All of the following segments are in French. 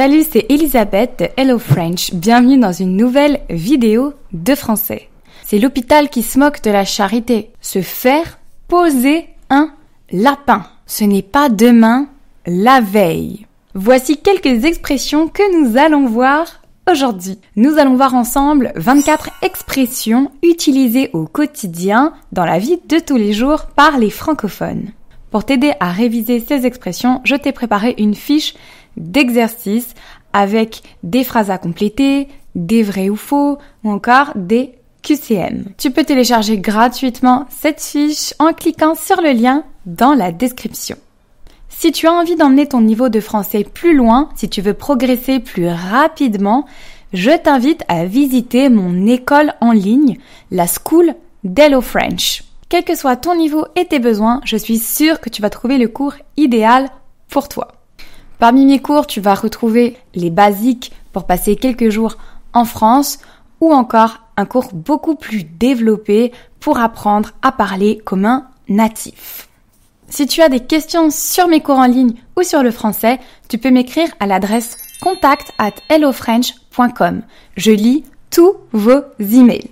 Salut, c'est Elisabeth de Hello French. Bienvenue dans une nouvelle vidéo de français. C'est l'hôpital qui se moque de la charité. Se faire poser un lapin. Ce n'est pas demain, la veille. Voici quelques expressions que nous allons voir aujourd'hui. Nous allons voir ensemble 24 expressions utilisées au quotidien dans la vie de tous les jours par les francophones. Pour t'aider à réviser ces expressions, je t'ai préparé une fiche d'exercices avec des phrases à compléter, des vrais ou faux ou encore des QCM. Tu peux télécharger gratuitement cette fiche en cliquant sur le lien dans la description. Si tu as envie d'emmener ton niveau de français plus loin, si tu veux progresser plus rapidement, je t'invite à visiter mon école en ligne, la School d'Hello French. Quel que soit ton niveau et tes besoins, je suis sûre que tu vas trouver le cours idéal pour toi. Parmi mes cours, tu vas retrouver les basiques pour passer quelques jours en France ou encore un cours beaucoup plus développé pour apprendre à parler comme un natif. Si tu as des questions sur mes cours en ligne ou sur le français, tu peux m'écrire à l'adresse contact@hellofrench.com. Je lis tous vos emails.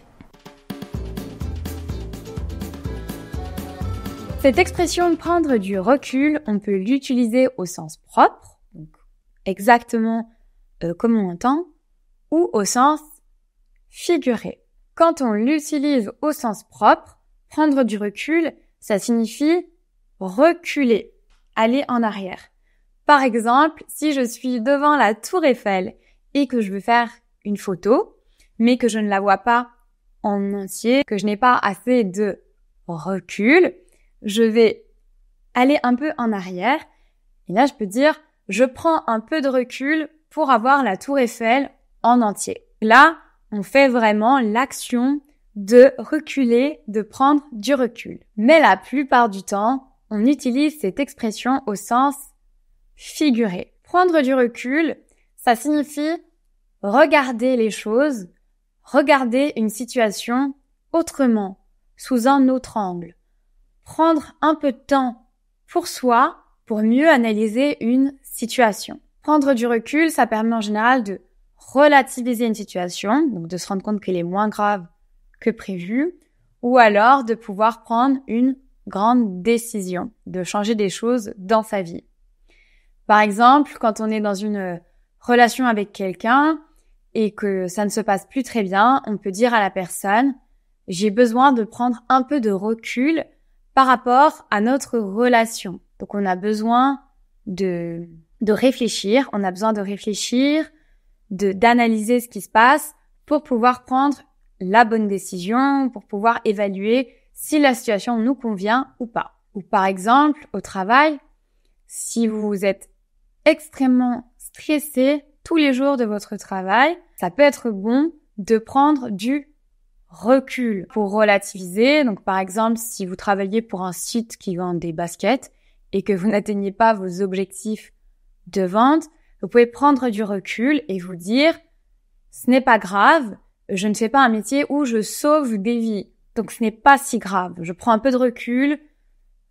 Cette expression prendre du recul, on peut l'utiliser au sens propre, donc exactement comme on entend, ou au sens figuré. Quand on l'utilise au sens propre, prendre du recul, ça signifie reculer, aller en arrière. Par exemple, si je suis devant la tour Eiffel et que je veux faire une photo, mais que je ne la vois pas en entier, que je n'ai pas assez de recul, je vais aller un peu en arrière. Et là, je peux dire, je prends un peu de recul pour avoir la tour Eiffel en entier. Là, on fait vraiment l'action de reculer, de prendre du recul. Mais la plupart du temps, on utilise cette expression au sens figuré. Prendre du recul, ça signifie regarder les choses, regarder une situation autrement, sous un autre angle. Prendre un peu de temps pour soi pour mieux analyser une situation. Prendre du recul, ça permet en général de relativiser une situation, donc de se rendre compte qu'elle est moins grave que prévu, ou alors de pouvoir prendre une grande décision, de changer des choses dans sa vie. Par exemple, quand on est dans une relation avec quelqu'un et que ça ne se passe plus très bien, on peut dire à la personne « j'ai besoin de prendre un peu de recul par rapport à notre relation ». Donc on a besoin de réfléchir, d'analyser ce qui se passe pour pouvoir prendre la bonne décision, pour pouvoir évaluer si la situation nous convient ou pas. Ou par exemple, au travail, si vous êtes extrêmement stressé tous les jours de votre travail, ça peut être bon de prendre du recul pour relativiser. Donc par exemple, si vous travaillez pour un site qui vend des baskets et que vous n'atteignez pas vos objectifs de vente, vous pouvez prendre du recul et vous dire « ce n'est pas grave, je ne fais pas un métier où je sauve des vies, donc ce n'est pas si grave. Je prends un peu de recul,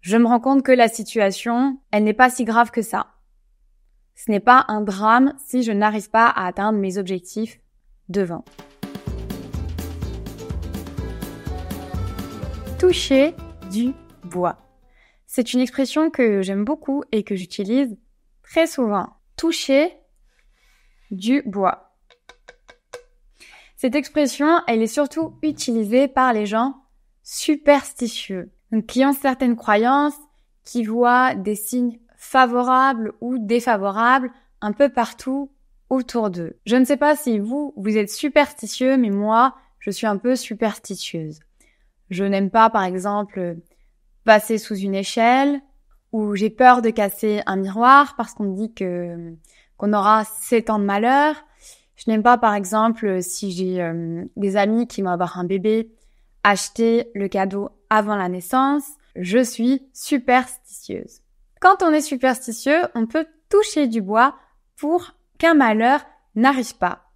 je me rends compte que la situation, elle n'est pas si grave que ça. Ce n'est pas un drame si je n'arrive pas à atteindre mes objectifs de vente. » Toucher du bois. C'est une expression que j'aime beaucoup et que j'utilise très souvent. Toucher du bois. Cette expression, elle est surtout utilisée par les gens superstitieux, donc qui ont certaines croyances, qui voient des signes favorables ou défavorables un peu partout autour d'eux. Je ne sais pas si vous êtes superstitieux, mais moi, je suis un peu superstitieuse. Je n'aime pas, par exemple, passer sous une échelle, ou j'ai peur de casser un miroir parce qu'on me dit qu'on aura 7 ans de malheur. Je n'aime pas, par exemple, si j'ai des amis qui vont avoir un bébé, acheter le cadeau avant la naissance. Je suis superstitieuse. Quand on est superstitieux, on peut toucher du bois pour qu'un malheur n'arrive pas.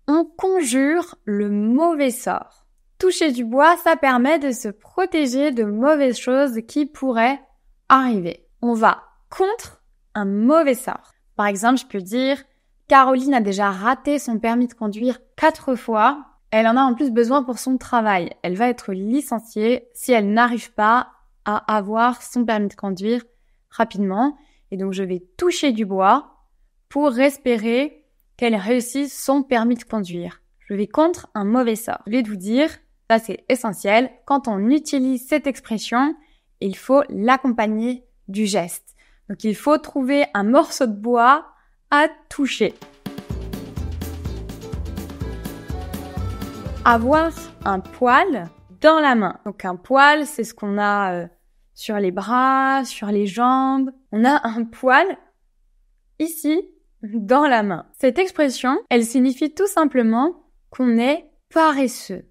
On conjure le mauvais sort. Toucher du bois, ça permet de se protéger de mauvaises choses qui pourraient arriver. On va contre un mauvais sort. Par exemple, je peux dire Caroline a déjà raté son permis de conduire 4 fois. Elle en a en plus besoin pour son travail. Elle va être licenciée si elle n'arrive pas à avoir son permis de conduire rapidement. Et donc, je vais toucher du bois pour espérer qu'elle réussisse son permis de conduire. Je vais contre un mauvais sort. Je vais vous dire, ça c'est essentiel, quand on utilise cette expression, il faut l'accompagner du geste. Donc, il faut trouver un morceau de bois à toucher. Avoir un poil dans la main. Donc un poil, c'est ce qu'on a sur les bras, sur les jambes. On a un poil ici, dans la main. Cette expression, elle signifie tout simplement qu'on est paresseux.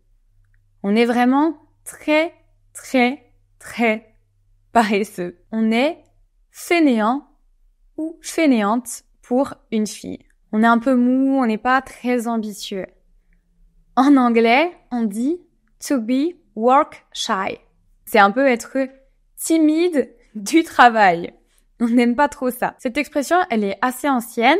On est vraiment très, très, très paresseux. On est fainéant ou fainéante pour une fille. On est un peu mou, on n'est pas très ambitieux. En anglais, on dit to be work shy. C'est un peu être timide du travail. On n'aime pas trop ça. Cette expression, elle est assez ancienne.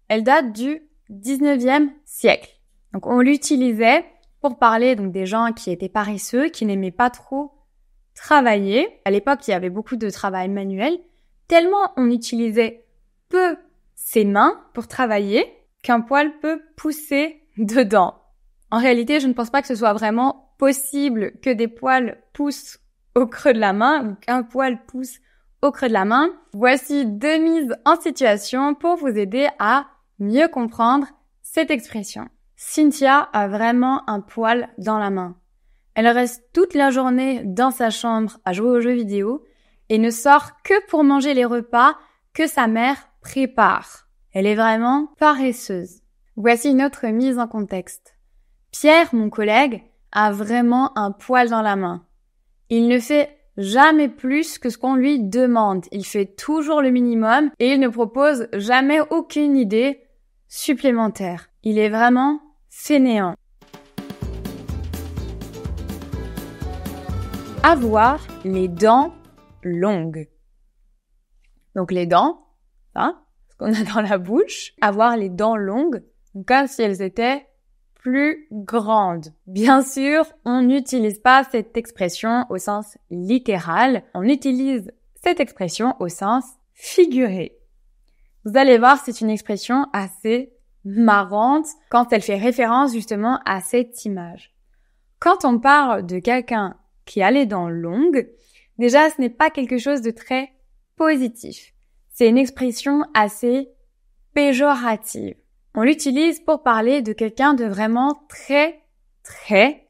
Elle date du 19e siècle. Donc, on l'utilisait pour parler donc des gens qui étaient paresseux, qui n'aimaient pas trop travailler. À l'époque, il y avait beaucoup de travail manuel. Tellement on utilisait peu ses mains pour travailler qu'un poil peut pousser dedans. En réalité, je ne pense pas que ce soit vraiment possible que des poils poussent au creux de la main ou qu'un poil pousse au creux de la main. Voici 2 mises en situation pour vous aider à mieux comprendre cette expression. Cynthia a vraiment un poil dans la main. Elle reste toute la journée dans sa chambre à jouer aux jeux vidéo et ne sort que pour manger les repas que sa mère prépare. Elle est vraiment paresseuse. Voici une autre mise en contexte. Pierre, mon collègue, a vraiment un poil dans la main. Il ne fait jamais plus que ce qu'on lui demande. Il fait toujours le minimum et il ne propose jamais aucune idée supplémentaire. Il est vraiment fainéant. Avoir les dents longues. Donc les dents, hein, ce qu'on a dans la bouche. Avoir les dents longues, comme si elles étaient plus grandes. Bien sûr, on n'utilise pas cette expression au sens littéral. On utilise cette expression au sens figuré. Vous allez voir, c'est une expression assez marrante quand elle fait référence justement à cette image. Quand on parle de quelqu'un qui a les dents longues, déjà, ce n'est pas quelque chose de très positif. C'est une expression assez péjorative. On l'utilise pour parler de quelqu'un de vraiment très, très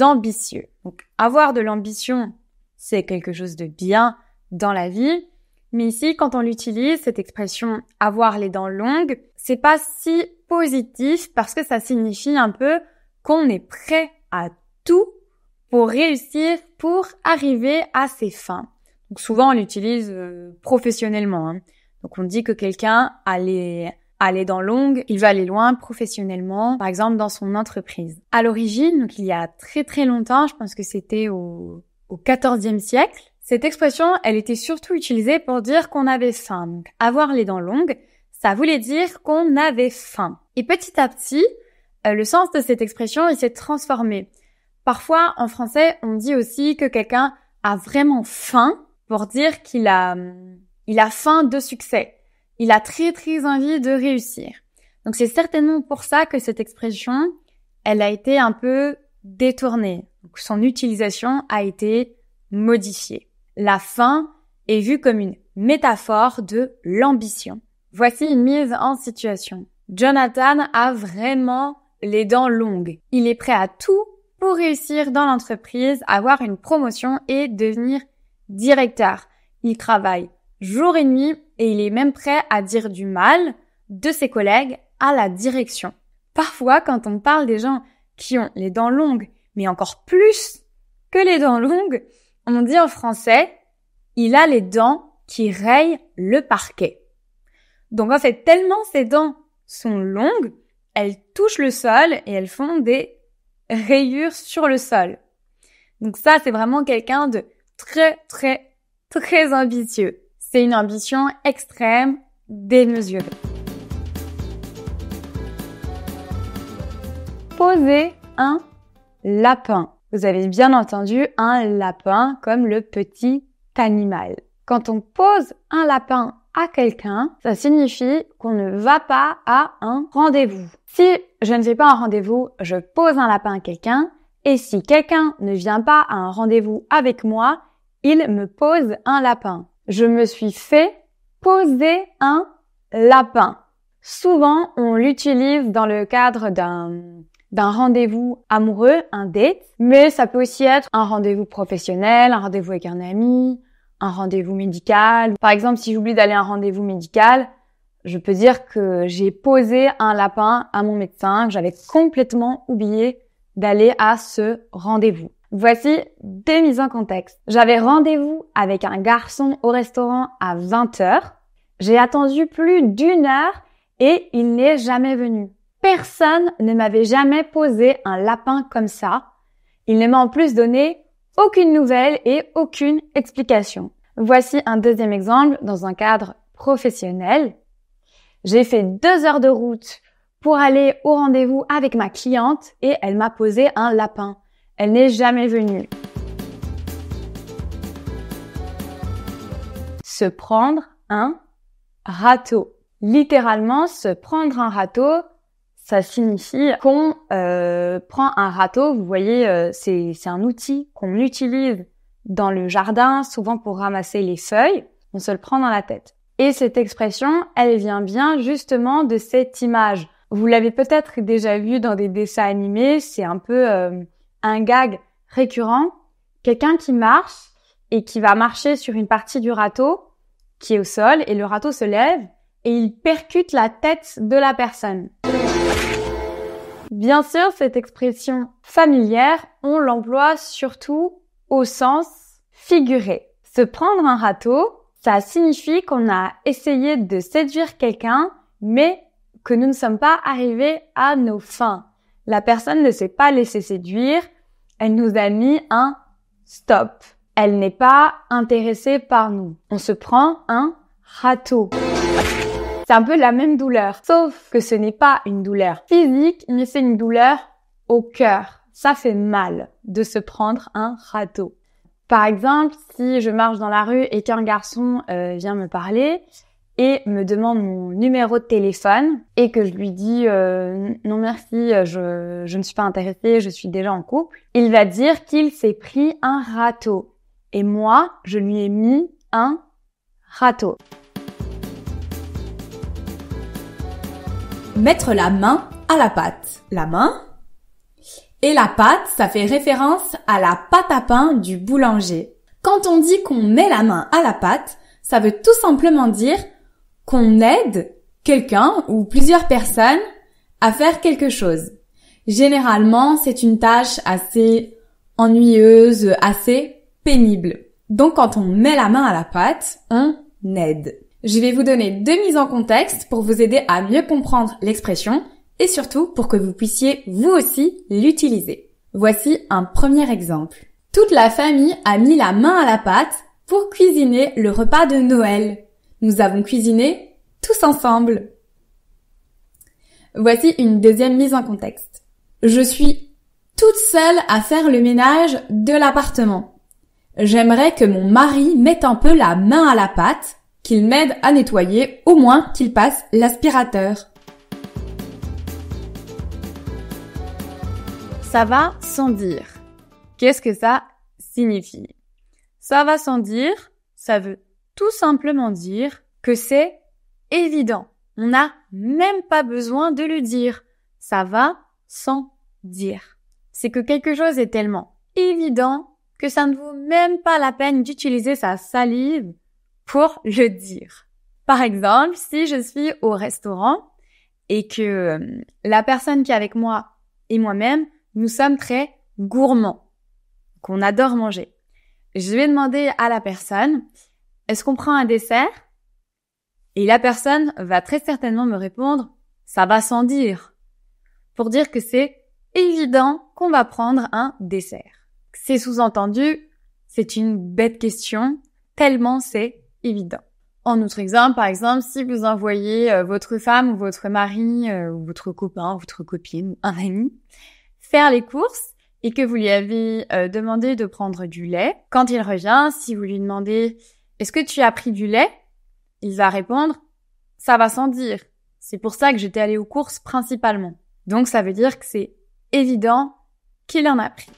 ambitieux. Donc, avoir de l'ambition, c'est quelque chose de bien dans la vie. Mais ici, quand on l'utilise, cette expression « avoir les dents longues », c'est pas si positif parce que ça signifie un peu qu'on est prêt à tout pour réussir, pour arriver à ses fins. Donc, souvent, on l'utilise professionnellement. Donc, on dit que quelqu'un a les dents longues, il va aller loin professionnellement, par exemple dans son entreprise. À l'origine, donc il y a très très longtemps, je pense que c'était au XIVe siècle, cette expression, elle était surtout utilisée pour dire qu'on avait faim. Donc, avoir les dents longues, ça voulait dire qu'on avait faim. Et petit à petit, le sens de cette expression, il s'est transformé. Parfois, en français, on dit aussi que quelqu'un a vraiment faim pour dire qu'il a faim de succès. Il a très très envie de réussir. Donc c'est certainement pour ça que cette expression, elle a été un peu détournée. Donc, son utilisation a été modifiée. La faim est vue comme une métaphore de l'ambition. Voici une mise en situation. Jonathan a vraiment les dents longues. Il est prêt à tout pour réussir dans l'entreprise, avoir une promotion et devenir directeur. Il travaille jour et nuit et il est même prêt à dire du mal de ses collègues à la direction. Parfois, quand on parle des gens qui ont les dents longues, mais encore plus que les dents longues, on dit en français « il a les dents qui rayent le parquet ». Donc en fait, tellement ces dents sont longues, elles touchent le sol et elles font des rayures sur le sol. Donc ça, c'est vraiment quelqu'un de très, très, très ambitieux. C'est une ambition extrême, démesurée. poser un lapin. Vous avez bien entendu un lapin comme le petit animal. Quand on pose un lapin à quelqu'un, ça signifie qu'on ne va pas à un rendez-vous. Si je ne fais pas un rendez-vous, je pose un lapin à quelqu'un. Et si quelqu'un ne vient pas à un rendez-vous avec moi, il me pose un lapin. Je me suis fait poser un lapin. Souvent, on l'utilise dans le cadre d'un rendez-vous amoureux, un date, mais ça peut aussi être un rendez-vous professionnel, un rendez-vous avec un ami, un rendez-vous médical. Par exemple, si j'oublie d'aller à un rendez-vous médical, je peux dire que j'ai posé un lapin à mon médecin, que j'avais complètement oublié d'aller à ce rendez-vous. Voici des mises en contexte. J'avais rendez-vous avec un garçon au restaurant à 20h. J'ai attendu plus d'1 heure et il n'est jamais venu. Personne ne m'avait jamais posé un lapin comme ça. Il ne m'a en plus donné aucune nouvelle et aucune explication. Voici un deuxième exemple dans un cadre professionnel. J'ai fait 2 heures de route pour aller au rendez-vous avec ma cliente et elle m'a posé un lapin. Elle n'est jamais venue. Se prendre un râteau. Littéralement, se prendre un râteau, ça signifie qu'on prend un râteau. Vous voyez, c'est un outil qu'on utilise dans le jardin, souvent pour ramasser les feuilles. On se le prend dans la tête. Et cette expression, elle vient bien justement de cette image. Vous l'avez peut-être déjà vu dans des dessins animés, c'est un peu un gag récurrent. Quelqu'un qui marche et qui va marcher sur une partie du râteau qui est au sol et le râteau se lève et il percute la tête de la personne. Bien sûr, cette expression familière, on l'emploie surtout au sens figuré. Se prendre un râteau, ça signifie qu'on a essayé de séduire quelqu'un, mais que nous ne sommes pas arrivés à nos fins. La personne ne s'est pas laissée séduire, elle nous a mis un stop. Elle n'est pas intéressée par nous. On se prend un râteau. C'est un peu la même douleur, sauf que ce n'est pas une douleur physique, mais c'est une douleur au cœur. Ça fait mal de se prendre un râteau. Par exemple, si je marche dans la rue et qu'un garçon vient me parler et me demande mon numéro de téléphone et que je lui dis non merci, je ne suis pas intéressée, je suis déjà en couple, il va dire qu'il s'est pris un râteau. Et moi, je lui ai mis un râteau. Mettre la main à la pâte. La main et la pâte, ça fait référence à la pâte à pain du boulanger. Quand on dit qu'on met la main à la pâte, ça veut tout simplement dire qu'on aide quelqu'un ou plusieurs personnes à faire quelque chose. Généralement, c'est une tâche assez ennuyeuse, assez pénible. Donc quand on met la main à la pâte, on aide. Je vais vous donner 2 mises en contexte pour vous aider à mieux comprendre l'expression et surtout pour que vous puissiez vous aussi l'utiliser. Voici un premier exemple. Toute la famille a mis la main à la pâte pour cuisiner le repas de Noël. Nous avons cuisiné tous ensemble. Voici une deuxième mise en contexte. Je suis toute seule à faire le ménage de l'appartement. J'aimerais que mon mari mette un peu la main à la pâte, qu'il m'aide à nettoyer, au moins qu'il passe l'aspirateur. Ça va sans dire. Qu'est-ce que ça signifie? Ça va sans dire, ça veut tout simplement dire que c'est évident. On n'a même pas besoin de le dire. Ça va sans dire. C'est que quelque chose est tellement évident que ça ne vaut même pas la peine d'utiliser sa salive pour le dire. Par exemple, si je suis au restaurant et que la personne qui est avec moi et moi-même, nous sommes très gourmands, qu'on adore manger. Je vais demander à la personne, est-ce qu'on prend un dessert? Et la personne va très certainement me répondre, ça va sans dire, pour dire que c'est évident qu'on va prendre un dessert. C'est sous-entendu, c'est une bête question, tellement c'est évident. En autre exemple, par exemple, si vous envoyez votre femme ou votre mari ou votre copain, votre copine, un ami, faire les courses et que vous lui avez demandé de prendre du lait, quand il revient, si vous lui demandez « Est-ce que tu as pris du lait ?» il va répondre « Ça va sans dire. C'est pour ça que j'étais allée aux courses principalement. » Donc ça veut dire que c'est évident qu'il en a pris.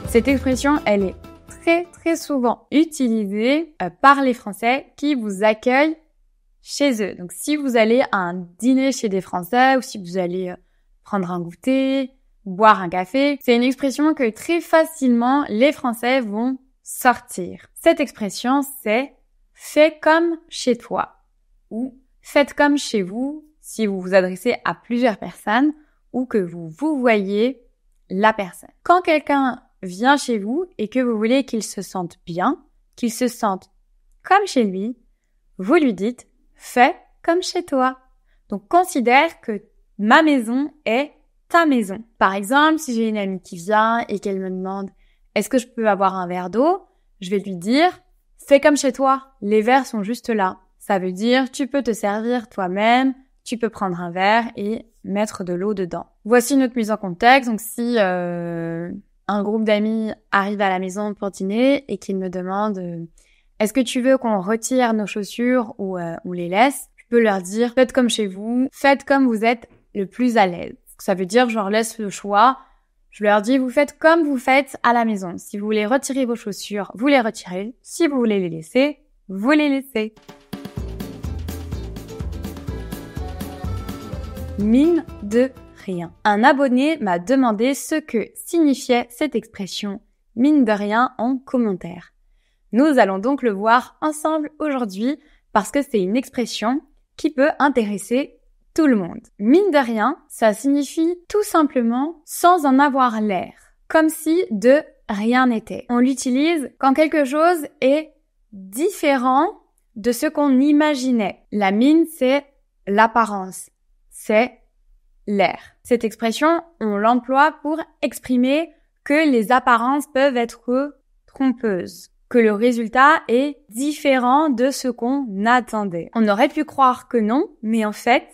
Cette expression, elle est très souvent utilisée par les Français qui vous accueillent chez eux. Donc si vous allez à un dîner chez des Français ou si vous allez prendre un goûter, boire un café, c'est une expression que très facilement les Français vont sortir. Cette expression, c'est « fais comme chez toi » ou « faites comme chez vous » si vous vous adressez à plusieurs personnes ou que vous voyez la personne. Quand quelqu'un vient chez vous et que vous voulez qu'il se sente bien, qu'il se sente comme chez lui, vous lui dites « fais comme chez toi ». Donc considère que ma maison est ta maison. Par exemple, si j'ai une amie qui vient et qu'elle me demande « est-ce que je peux avoir un verre d'eau ?» je vais lui dire « fais comme chez toi, les verres sont juste là ». Ça veut dire tu peux te servir toi-même, tu peux prendre un verre et mettre de l'eau dedans. Voici une autre mise en contexte. Donc si un groupe d'amis arrive à la maison pour dîner et qu'il me demande est-ce que tu veux qu'on retire nos chaussures ou on les laisse, je peux leur dire faites comme chez vous, faites comme vous êtes le plus à l'aise. Ça veut dire je leur laisse le choix. Je leur dis vous faites comme vous faites à la maison. Si vous voulez retirer vos chaussures, vous les retirez. Si vous voulez les laisser, vous les laissez. Mine de rien. Un abonné m'a demandé ce que signifiait cette expression mine de rien en commentaire. Nous allons donc le voir ensemble aujourd'hui parce que c'est une expression qui peut intéresser tout le monde. Mine de rien, ça signifie tout simplement sans en avoir l'air, comme si de rien n'était. On l'utilise quand quelque chose est différent de ce qu'on imaginait. La mine, c'est l'apparence. C'est l'air. Cette expression, on l'emploie pour exprimer que les apparences peuvent être trompeuses, que le résultat est différent de ce qu'on attendait. On aurait pu croire que non, mais en fait,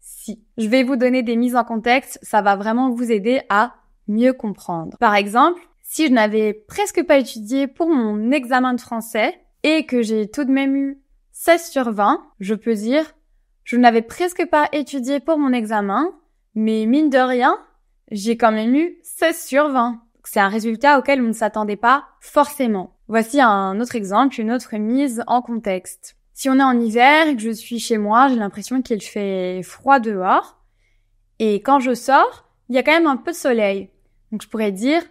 si. Je vais vous donner des mises en contexte, ça va vraiment vous aider à mieux comprendre. Par exemple, si je n'avais presque pas étudié pour mon examen de français et que j'ai tout de même eu 16 sur 20, je peux dire je n'avais presque pas étudié pour mon examen, mais mine de rien, j'ai quand même eu 16 sur 20. C'est un résultat auquel on ne s'attendait pas forcément. Voici un autre exemple, une autre mise en contexte. Si on est en hiver et que je suis chez moi, j'ai l'impression qu'il fait froid dehors. Et quand je sors, il y a quand même un peu de soleil. Donc je pourrais dire,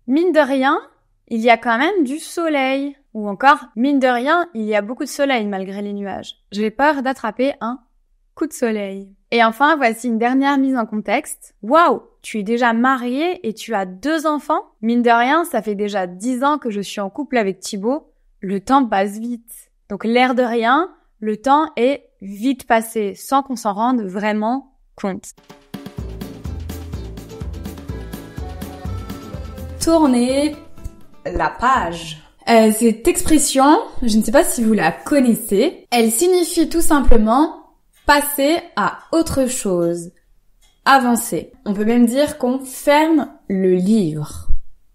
mine de rien, il y a quand même du soleil. Ou encore, mine de rien, il y a beaucoup de soleil malgré les nuages. J'ai peur d'attraper un coup de soleil. Et enfin, voici une dernière mise en contexte. Waouh, tu es déjà mariée et tu as 2 enfants? Mine de rien, ça fait déjà 10 ans que je suis en couple avec Thibaut. Le temps passe vite. Donc l'air de rien, le temps est vite passé, sans qu'on s'en rende vraiment compte. Tourner la page. Cette expression, je ne sais pas si vous la connaissez, elle signifie tout simplement passer à autre chose, avancer. On peut même dire qu'on ferme le livre.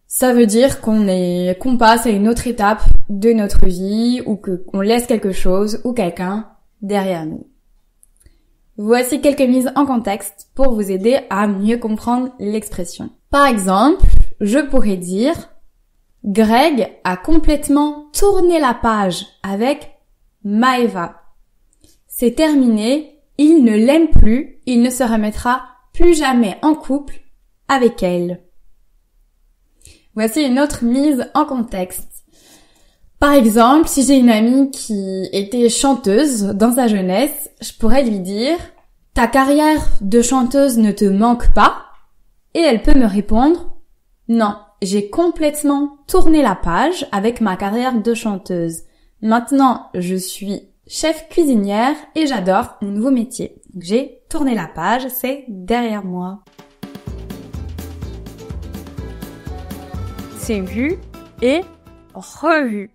Ça veut dire qu'on passe à une autre étape de notre vie ou qu'on laisse quelque chose ou quelqu'un derrière nous. Voici quelques mises en contexte pour vous aider à mieux comprendre l'expression. Par exemple, je pourrais dire Greg a complètement tourné la page avec Maëva. C'est terminé, il ne l'aime plus, il ne se remettra plus jamais en couple avec elle. Voici une autre mise en contexte. Par exemple, si j'ai une amie qui était chanteuse dans sa jeunesse, je pourrais lui dire « Ta carrière de chanteuse ne te manque pas ?» et elle peut me répondre « Non, j'ai complètement tourné la page avec ma carrière de chanteuse. Maintenant, je suis chef cuisinière et j'adore mon nouveau métier. J'ai tourné la page, c'est derrière moi. » C'est vu et revu.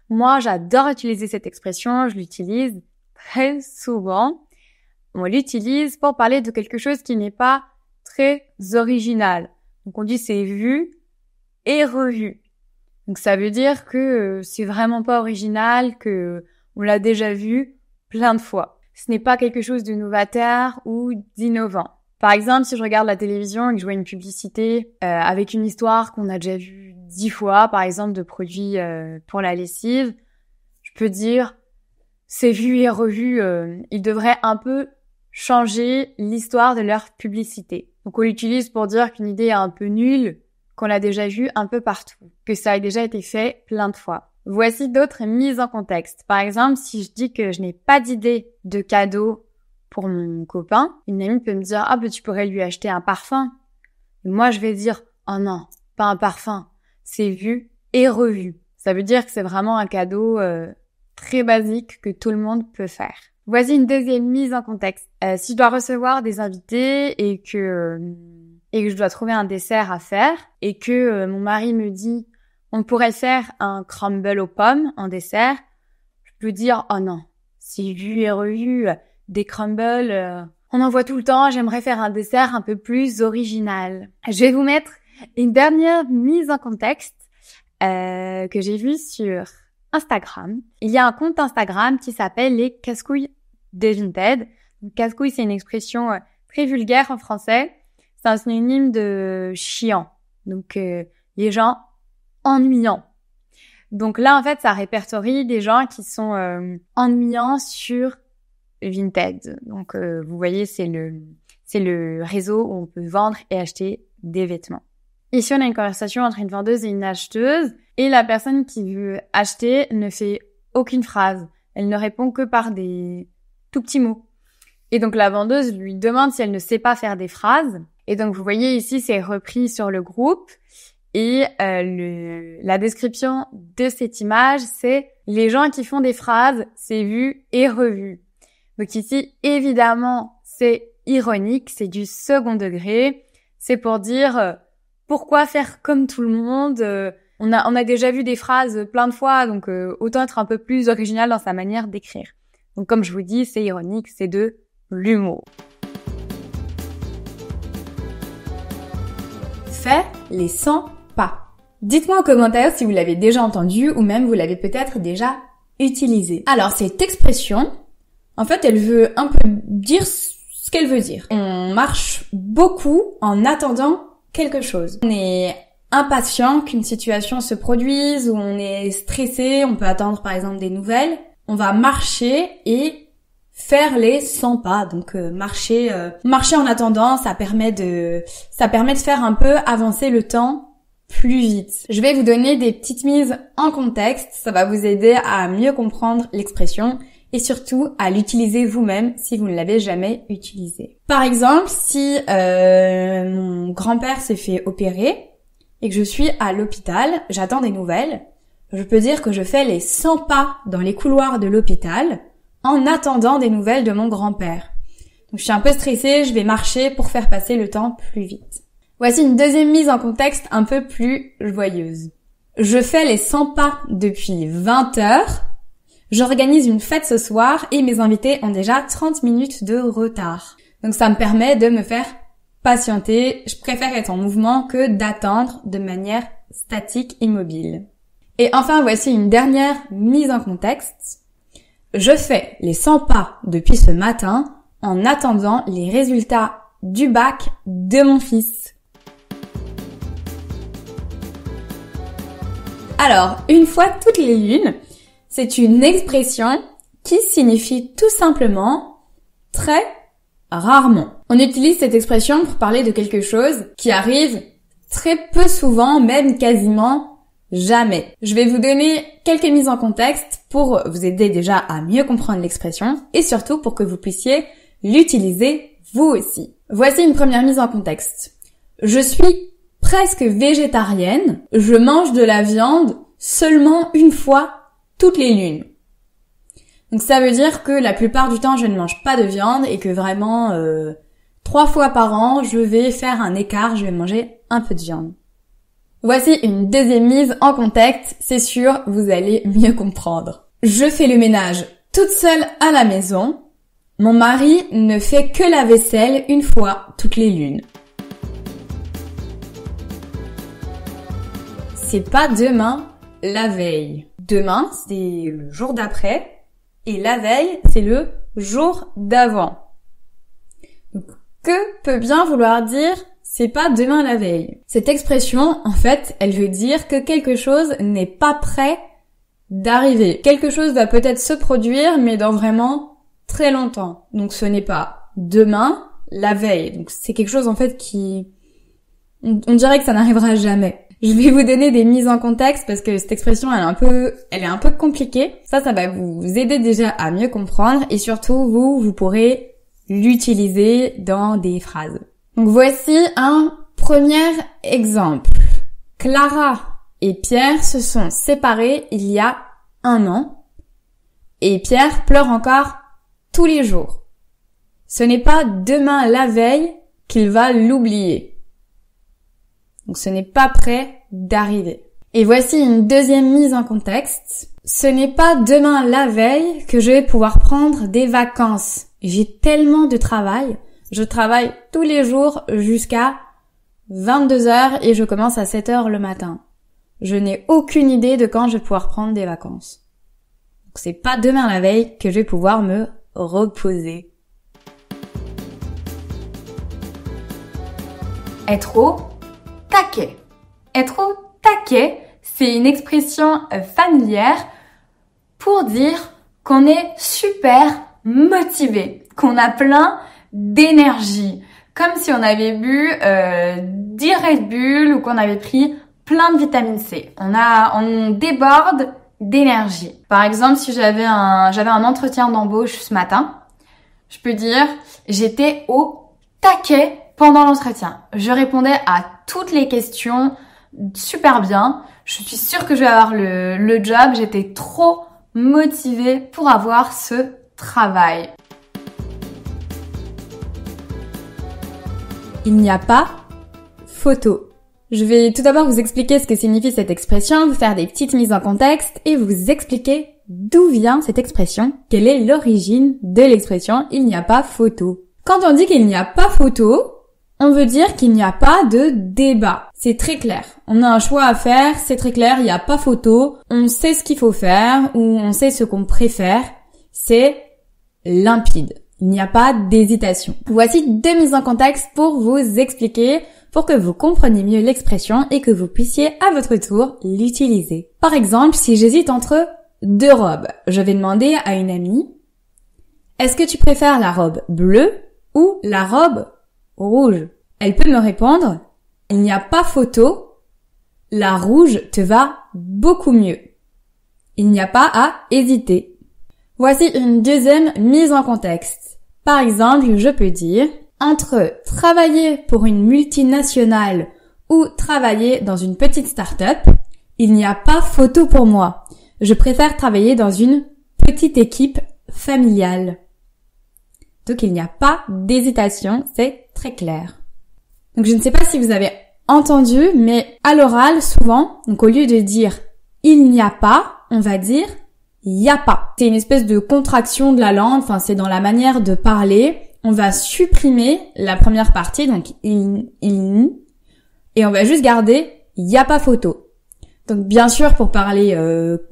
Moi, j'adore utiliser cette expression, je l'utilise très souvent. On l'utilise pour parler de quelque chose qui n'est pas très original. Donc on dit c'est vu et revu. Donc ça veut dire que c'est vraiment pas original, que on l'a déjà vu plein de fois. Ce n'est pas quelque chose de novateur ou d'innovant. Par exemple, si je regarde la télévision et que je vois une publicité avec une histoire qu'on a déjà vue 10 fois, par exemple de produits pour la lessive, je peux dire c'est vu et revu. Ils devraient un peu changer l'histoire de leur publicité. Donc on l'utilise pour dire qu'une idée est un peu nulle, qu'on l'a déjà vue un peu partout, que ça a déjà été fait plein de fois. Voici d'autres mises en contexte. Par exemple, si je dis que je n'ai pas d'idée de cadeau pour mon copain, une amie peut me dire « Ah, ben tu pourrais lui acheter un parfum. » Et moi, je vais dire « Oh non, pas un parfum. C'est vu et revu. » Ça veut dire que c'est vraiment un cadeau très basique que tout le monde peut faire. Voici une deuxième mise en contexte. Si je dois recevoir des invités et que je dois trouver un dessert à faire et que mon mari me dit « On pourrait faire un crumble aux pommes en dessert », je peux dire « Oh non, c'est vu et revu. Des crumbles, on en voit tout le temps, j'aimerais faire un dessert un peu plus original. » Je vais vous mettre une dernière mise en contexte que j'ai vue sur Instagram. Il y a un compte Instagram qui s'appelle les casse-couilles de Vinted. Casse-couille, c'est une expression très vulgaire en français. C'est un synonyme de chiant. Donc, les gens ennuyants. Donc là, en fait, ça répertorie des gens qui sont ennuyants sur Vinted. Donc, vous voyez, c'est le réseau où on peut vendre et acheter des vêtements. Ici, on a une conversation entre une vendeuse et une acheteuse et la personne qui veut acheter ne fait aucune phrase. Elle ne répond que par des tout petits mots. Et donc, la vendeuse lui demande si elle ne sait pas faire des phrases. Et donc, vous voyez ici, c'est repris sur le groupe. Et la description de cette image, c'est « Les gens qui font des phrases, c'est vu et revu ». Donc ici, évidemment, c'est ironique, c'est du second degré. C'est pour dire pourquoi faire comme tout le monde. On a déjà vu des phrases plein de fois, donc autant être un peu plus original dans sa manière d'écrire. Donc comme je vous dis, c'est ironique, c'est de l'humour. Fais les 100 pas. Dites-moi en commentaire si vous l'avez déjà entendu ou même vous l'avez peut-être déjà utilisé. Alors cette expression, en fait, elle veut un peu dire ce qu'elle veut dire. On marche beaucoup en attendant quelque chose. On est impatient qu'une situation se produise ou on est stressé, on peut attendre par exemple des nouvelles. On va marcher et faire les 100 pas. Donc marcher en attendant, ça permet de faire un peu avancer le temps plus vite. Je vais vous donner des petites mises en contexte, ça va vous aider à mieux comprendre l'expression et surtout à l'utiliser vous-même si vous ne l'avez jamais utilisé. Par exemple, si mon grand-père s'est fait opérer et que je suis à l'hôpital, j'attends des nouvelles, je peux dire que je fais les 100 pas dans les couloirs de l'hôpital en attendant des nouvelles de mon grand-père. Donc je suis un peu stressée, je vais marcher pour faire passer le temps plus vite. Voici une deuxième mise en contexte un peu plus joyeuse. Je fais les 100 pas depuis 20 heures. J'organise une fête ce soir et mes invités ont déjà 30 minutes de retard. Donc ça me permet de me faire patienter. Je préfère être en mouvement que d'attendre de manière statique, immobile. Et enfin, voici une dernière mise en contexte. Je fais les 100 pas depuis ce matin en attendant les résultats du bac de mon fils. Alors, une fois toutes les lunes, c'est une expression qui signifie tout simplement très rarement. On utilise cette expression pour parler de quelque chose qui arrive très peu souvent, même quasiment jamais. Je vais vous donner quelques mises en contexte pour vous aider déjà à mieux comprendre l'expression et surtout pour que vous puissiez l'utiliser vous aussi. Voici une première mise en contexte. Je suis presque végétarienne, je mange de la viande seulement une fois toutes les lunes. Donc ça veut dire que la plupart du temps je ne mange pas de viande et que vraiment 3 fois par an je vais faire un écart, je vais manger un peu de viande. Voici une deuxième mise en contexte, c'est sûr, vous allez mieux comprendre. Je fais le ménage toute seule à la maison. Mon mari ne fait que la vaisselle une fois toutes les lunes. C'est pas demain, la veille. Demain, c'est le jour d'après. Et la veille, c'est le jour d'avant. Donc, que peut bien vouloir dire « c'est pas demain la veille ». Cette expression, en fait, elle veut dire que quelque chose n'est pas prêt d'arriver. Quelque chose va peut-être se produire, mais dans vraiment très longtemps. Donc ce n'est pas demain, la veille. Donc c'est quelque chose en fait qui... On dirait que ça n'arrivera jamais. Je vais vous donner des mises en contexte parce que cette expression elle est un peu compliquée. Ça va vous aider déjà à mieux comprendre et surtout vous pourrez l'utiliser dans des phrases. Donc voici un premier exemple. Clara et Pierre se sont séparés il y a 1 an et Pierre pleure encore tous les jours. Ce n'est pas demain la veille qu'il va l'oublier. Donc ce n'est pas prêt d'arriver. Et voici une deuxième mise en contexte. Ce n'est pas demain la veille que je vais pouvoir prendre des vacances. J'ai tellement de travail. Je travaille tous les jours jusqu'à 22h et je commence à 7h le matin. Je n'ai aucune idée de quand je vais pouvoir prendre des vacances. Donc c'est pas demain la veille que je vais pouvoir me reposer. Être au taquet. Être au taquet, c'est une expression familière pour dire qu'on est super motivé, qu'on a plein d'énergie, comme si on avait bu 10 Red Bull ou qu'on avait pris plein de vitamine C. On déborde d'énergie. Par exemple, si j'avais un entretien d'embauche ce matin, je peux dire j'étais au taquet pendant l'entretien. Je répondais à toutes les questions super bien. Je suis sûre que je vais avoir le job. J'étais trop motivée pour avoir ce travail. Il n'y a pas photo. Je vais tout d'abord vous expliquer ce que signifie cette expression, vous faire des petites mises en contexte et vous expliquer d'où vient cette expression, quelle est l'origine de l'expression « il n'y a pas photo ». Quand on dit qu'il n'y a pas photo, on veut dire qu'il n'y a pas de débat. C'est très clair. On a un choix à faire, c'est très clair, il n'y a pas photo. On sait ce qu'il faut faire ou on sait ce qu'on préfère. C'est limpide. Il n'y a pas d'hésitation. Voici 2 mises en contexte pour vous expliquer, pour que vous compreniez mieux l'expression et que vous puissiez à votre tour l'utiliser. Par exemple, si j'hésite entre 2 robes, je vais demander à une amie « Est-ce que tu préfères la robe bleue ou la robe rouge ?» Elle peut me répondre « Il n'y a pas photo, la rouge te va beaucoup mieux. » Il n'y a pas à hésiter. Voici une deuxième mise en contexte. Par exemple, je peux dire « Entre travailler pour une multinationale ou travailler dans une petite start-up, il n'y a pas photo pour moi. Je préfère travailler dans une petite équipe familiale. » Donc il n'y a pas d'hésitation, c'est très clair. Donc je ne sais pas si vous avez entendu, mais à l'oral, souvent, donc au lieu de dire « il n'y a pas », on va dire « il n'y a pas ». C'est une espèce de contraction de la langue, enfin c'est dans la manière de parler. On va supprimer la première partie, donc « il » et on va juste garder « il n'y a pas photo ». Donc bien sûr, pour parler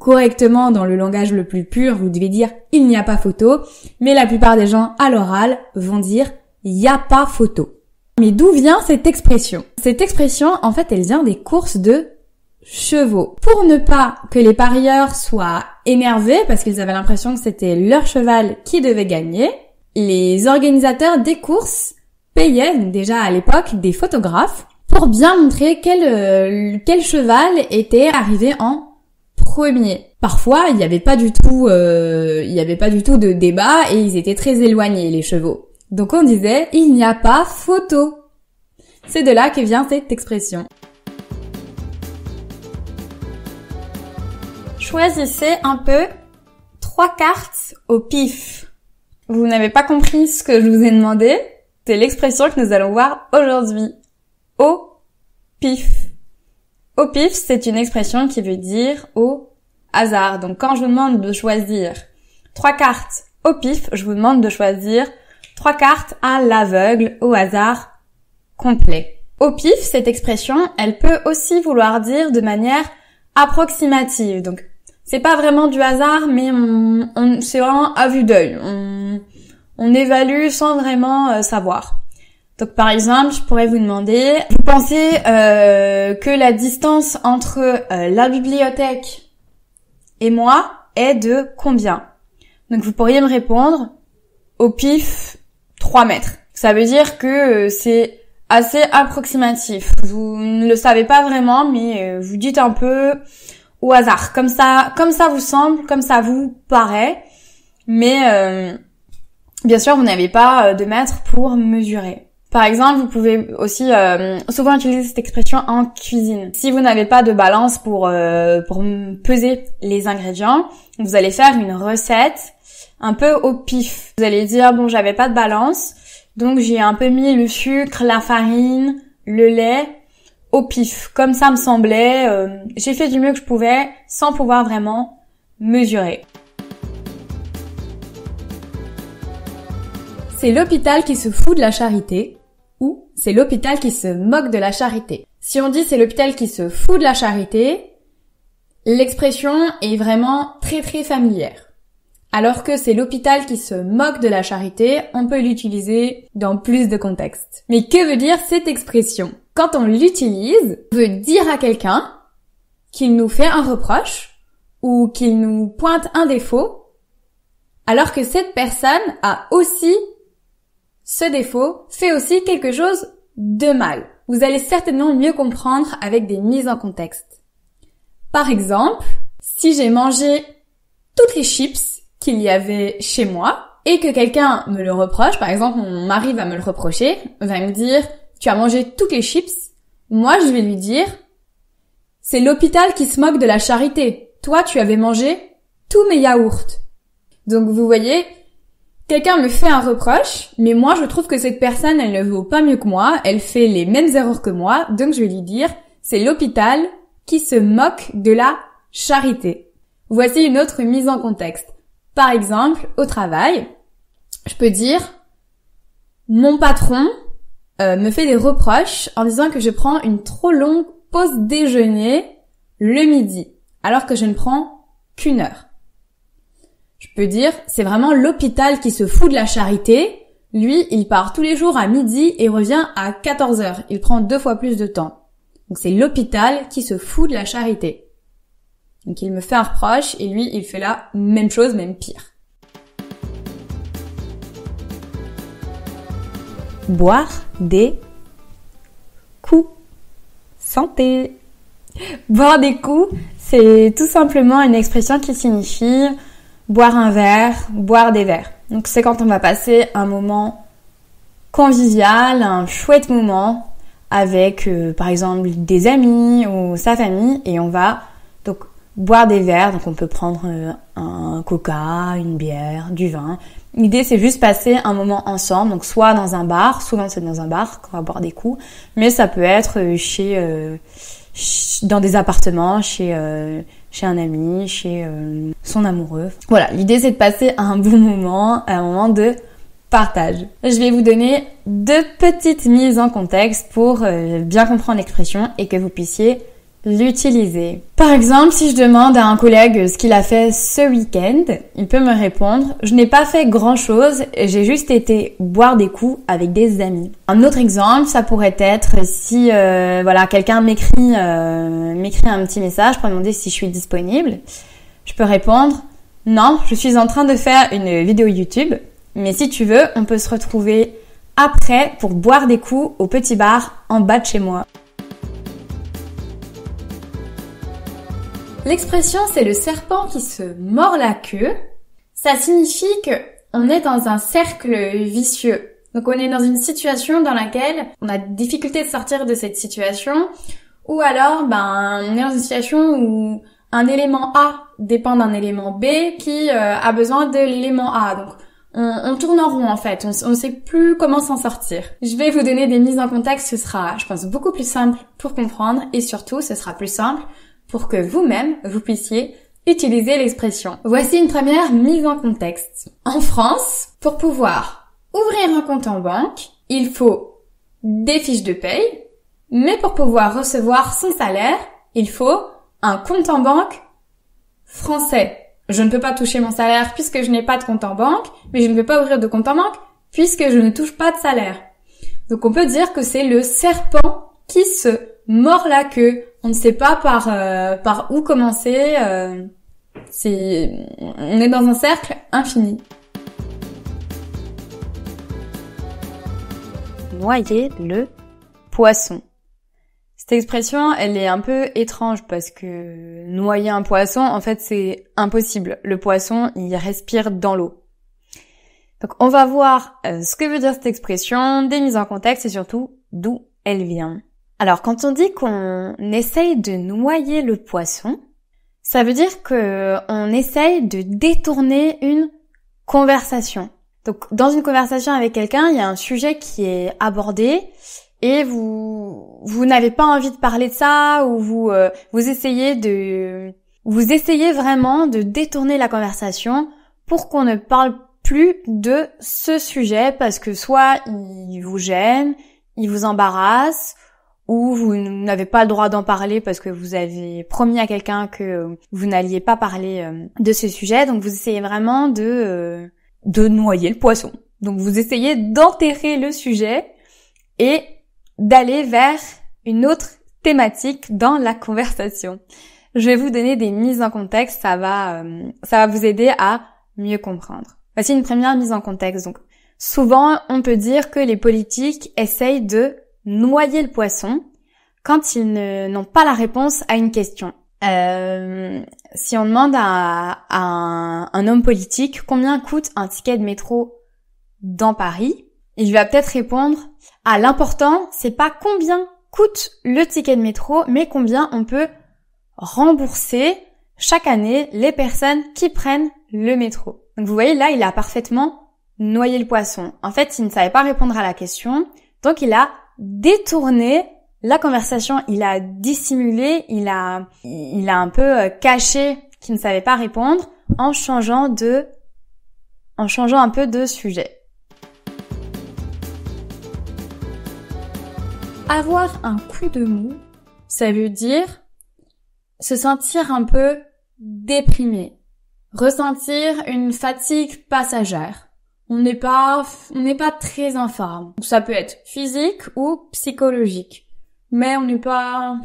correctement dans le langage le plus pur, vous devez dire « il n'y a pas photo », mais la plupart des gens à l'oral vont dire « il n'y a pas photo ». Mais d'où vient cette expression ? Cette expression, en fait, elle vient des courses de chevaux. Pour ne pas que les parieurs soient énervés parce qu'ils avaient l'impression que c'était leur cheval qui devait gagner, les organisateurs des courses payaient, déjà à l'époque, des photographes pour bien montrer quel cheval était arrivé en premier. Parfois, il n'y avait pas du tout de débat et ils étaient très éloignés, les chevaux. Donc on disait, il n'y a pas photo. C'est de là que vient cette expression. Choisissez un peu 3 cartes au pif. Vous n'avez pas compris ce que je vous ai demandé? C'est l'expression que nous allons voir aujourd'hui. Au pif. Au pif, c'est une expression qui veut dire au hasard. Donc quand je vous demande de choisir 3 cartes au pif, je vous demande de choisir 3 cartes à l'aveugle, au hasard complet. Au pif, cette expression, elle peut aussi vouloir dire de manière approximative. Donc c'est pas vraiment du hasard, mais c'est vraiment à vue d'œil. On évalue sans vraiment savoir. Donc par exemple, je pourrais vous demander, vous pensez que la distance entre la bibliothèque et moi est de combien? Donc vous pourriez me répondre au pif 3 mètres. Ça veut dire que c'est assez approximatif. Vous ne le savez pas vraiment, mais vous dites un peu au hasard, comme ça vous semble, comme ça vous paraît, mais bien sûr vous n'avez pas de mètre pour mesurer. Par exemple, vous pouvez aussi souvent utiliser cette expression en cuisine. Si vous n'avez pas de balance pour peser les ingrédients, vous allez faire une recette un peu au pif. Vous allez dire bon, j'avais pas de balance, donc j'ai un peu mis le sucre, la farine, le lait au pif. Comme ça me semblait, j'ai fait du mieux que je pouvais sans pouvoir vraiment mesurer. C'est l'hôpital qui se fout de la charité ou c'est l'hôpital qui se moque de la charité. Si on dit c'est l'hôpital qui se fout de la charité, l'expression est vraiment très très familière. Alors que c'est l'hôpital qui se moque de la charité, on peut l'utiliser dans plus de contextes. Mais que veut dire cette expression? Quand on l'utilise, on veut dire à quelqu'un qu'il nous fait un reproche ou qu'il nous pointe un défaut, alors que cette personne a aussi ce défaut, fait aussi quelque chose de mal. Vous allez certainement mieux comprendre avec des mises en contexte. Par exemple, si j'ai mangé toutes les chips qu'il y avait chez moi et que quelqu'un me le reproche, par exemple mon mari va me le reprocher, va me dire « tu as mangé toutes les chips », moi je vais lui dire « c'est l'hôpital qui se moque de la charité, toi tu avais mangé tous mes yaourts ». Donc vous voyez, quelqu'un me fait un reproche, mais moi je trouve que cette personne elle ne vaut pas mieux que moi, elle fait les mêmes erreurs que moi, donc je vais lui dire « c'est l'hôpital qui se moque de la charité ». Voici une autre mise en contexte. Par exemple, au travail, je peux dire « mon patron me fait des reproches en disant que je prends une trop longue pause déjeuner le midi, alors que je ne prends qu'1 heure ». Je peux dire « c'est vraiment l'hôpital qui se fout de la charité, lui il part tous les jours à midi et revient à 14 heures, il prend 2 fois plus de temps ». Donc c'est l'hôpital qui se fout de la charité. Donc il me fait un reproche et lui, il fait la même chose, même pire. Boire des coups. Santé. Boire des coups, c'est tout simplement une expression qui signifie boire un verre, boire des verres. Donc c'est quand on va passer un moment convivial, un chouette moment avec par exemple des amis ou sa famille et on va donc boire des verres, donc on peut prendre un coca, une bière, du vin. L'idée c'est juste passer un moment ensemble, donc soit dans un bar, souvent c'est dans un bar qu'on va boire des coups, mais ça peut être dans des appartements, chez un ami, chez son amoureux. Voilà, l'idée c'est de passer un bon moment, un moment de partage. Je vais vous donner 2 petites mises en contexte pour bien comprendre l'expression et que vous puissiez l'utiliser. Par exemple, si je demande à un collègue ce qu'il a fait ce week-end, il peut me répondre « Je n'ai pas fait grand-chose, j'ai juste été boire des coups avec des amis ». Un autre exemple, ça pourrait être si quelqu'un m'écrit un petit message pour demander si je suis disponible. Je peux répondre « Non, je suis en train de faire une vidéo YouTube, mais si tu veux, on peut se retrouver après pour boire des coups au petit bar en bas de chez moi ». L'expression c'est le serpent qui se mord la queue. Ça signifie que on est dans un cercle vicieux. Donc on est dans une situation dans laquelle on a des difficultés de sortir de cette situation ou alors on est dans une situation où un élément A dépend d'un élément B qui a besoin de l'élément A. Donc on tourne en rond en fait, on sait plus comment s'en sortir. Je vais vous donner des mises en contexte, ce sera, je pense, beaucoup plus simple pour comprendre et surtout, ce sera plus simple pour que vous-même, vous puissiez utiliser l'expression. Voici une première mise en contexte. En France, pour pouvoir ouvrir un compte en banque, il faut des fiches de paye, mais pour pouvoir recevoir son salaire, il faut un compte en banque français. Je ne peux pas toucher mon salaire puisque je n'ai pas de compte en banque, mais je ne peux pas ouvrir de compte en banque puisque je ne touche pas de salaire. Donc on peut dire que c'est le serpent qui se mord la queue. On ne sait pas par où commencer. On est dans un cercle infini. Noyer le poisson. Cette expression, elle est un peu étrange parce que noyer un poisson, en fait, c'est impossible. Le poisson, il respire dans l'eau. Donc, on va voir ce que veut dire cette expression, des mises en contexte et surtout d'où elle vient. Alors, quand on dit qu'on essaye de noyer le poisson, ça veut dire que on essaye de détourner une conversation. Donc, dans une conversation avec quelqu'un, il y a un sujet qui est abordé et vous n'avez pas envie de parler de ça ou vous essayez vraiment de détourner la conversation pour qu'on ne parle plus de ce sujet parce que soit il vous gêne, il vous embarrasse ou vous n'avez pas le droit d'en parler parce que vous avez promis à quelqu'un que vous n'alliez pas parler de ce sujet. Donc vous essayez vraiment de noyer le poisson. Donc vous essayez d'enterrer le sujet et d'aller vers une autre thématique dans la conversation. Je vais vous donner des mises en contexte, ça va vous aider à mieux comprendre. Voici une première mise en contexte. Donc, souvent, on peut dire que les politiques essayent de noyer le poisson quand ils n'ont pas la réponse à une question. Si on demande à un homme politique combien coûte un ticket de métro dans Paris, il va peut-être répondre « Ah, l'important, c'est pas combien coûte le ticket de métro, mais combien on peut rembourser chaque année les personnes qui prennent le métro. » Donc vous voyez, là, il a parfaitement noyé le poisson. En fait, il ne savait pas répondre à la question, donc il a détourné la conversation, il a dissimulé, il a un peu caché qu'il ne savait pas répondre en changeant un peu de sujet. Avoir un coup de mou, ça veut dire se sentir un peu déprimé, ressentir une fatigue passagère. On n'est pas très en forme. Ça peut être physique ou psychologique, mais on a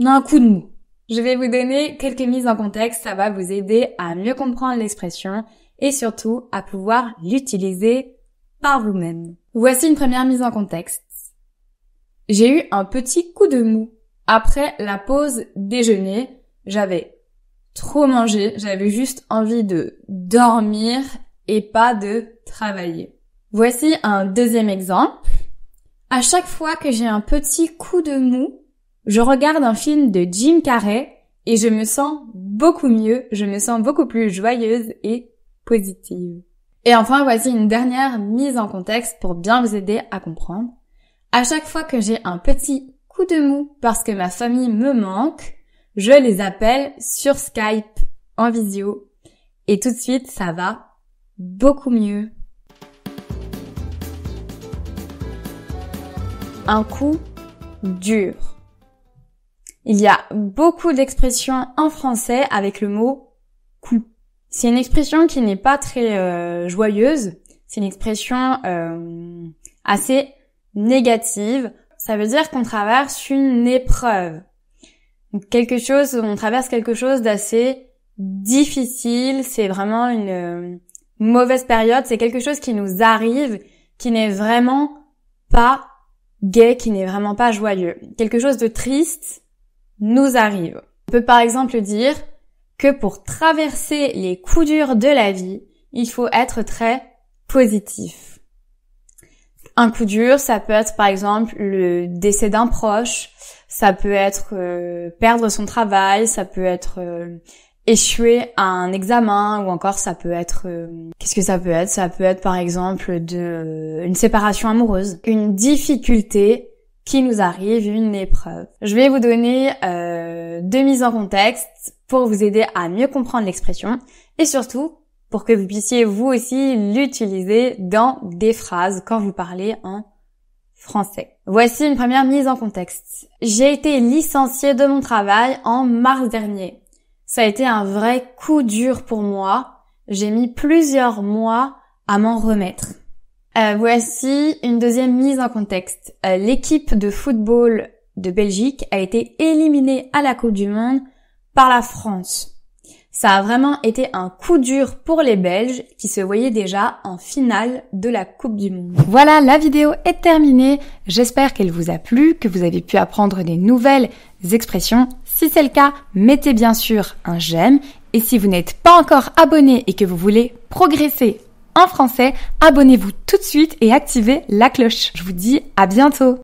un coup de mou. Je vais vous donner quelques mises en contexte, ça va vous aider à mieux comprendre l'expression et surtout à pouvoir l'utiliser par vous-même. Voici une première mise en contexte. J'ai eu un petit coup de mou. Après la pause déjeuner, j'avais trop mangé, j'avais juste envie de dormir et pas de travailler. Voici un deuxième exemple. À chaque fois que j'ai un petit coup de mou, je regarde un film de Jim Carrey et je me sens beaucoup mieux, je me sens beaucoup plus joyeuse et positive. Et enfin, voici une dernière mise en contexte pour bien vous aider à comprendre. À chaque fois que j'ai un petit coup de mou parce que ma famille me manque, je les appelle sur Skype en visio. Et tout de suite, ça va beaucoup mieux. Un coup dur. Il y a beaucoup d'expressions en français avec le mot coup. C'est une expression qui n'est pas très joyeuse. C'est une expression assez négative. Ça veut dire qu'on traverse une épreuve. On traverse quelque chose d'assez difficile. C'est vraiment une mauvaise période. C'est quelque chose qui nous arrive, qui n'est vraiment pas gai, qui n'est vraiment pas joyeux. Quelque chose de triste nous arrive. On peut par exemple dire que pour traverser les coups durs de la vie, il faut être très positif. Un coup dur, ça peut être par exemple le décès d'un proche, ça peut être perdre son travail, ça peut être échouer à un examen, ou encore ça peut être qu'est-ce que ça peut être? Ça peut être par exemple une séparation amoureuse, une difficulté qui nous arrive, une épreuve. Je vais vous donner 2 mises en contexte pour vous aider à mieux comprendre l'expression et surtout pour que vous puissiez vous aussi l'utiliser dans des phrases quand vous parlez en français. Voici une première mise en contexte. J'ai été licenciée de mon travail en mars dernier. Ça a été un vrai coup dur pour moi. J'ai mis plusieurs mois à m'en remettre. Voici une deuxième mise en contexte. L'équipe de football de Belgique a été éliminée à la Coupe du Monde par la France. Ça a vraiment été un coup dur pour les Belges qui se voyaient déjà en finale de la Coupe du Monde. Voilà, la vidéo est terminée. J'espère qu'elle vous a plu, que vous avez pu apprendre des nouvelles expressions. Si c'est le cas, mettez bien sûr un j'aime. Et si vous n'êtes pas encore abonné et que vous voulez progresser en français, abonnez-vous tout de suite et activez la cloche. Je vous dis à bientôt.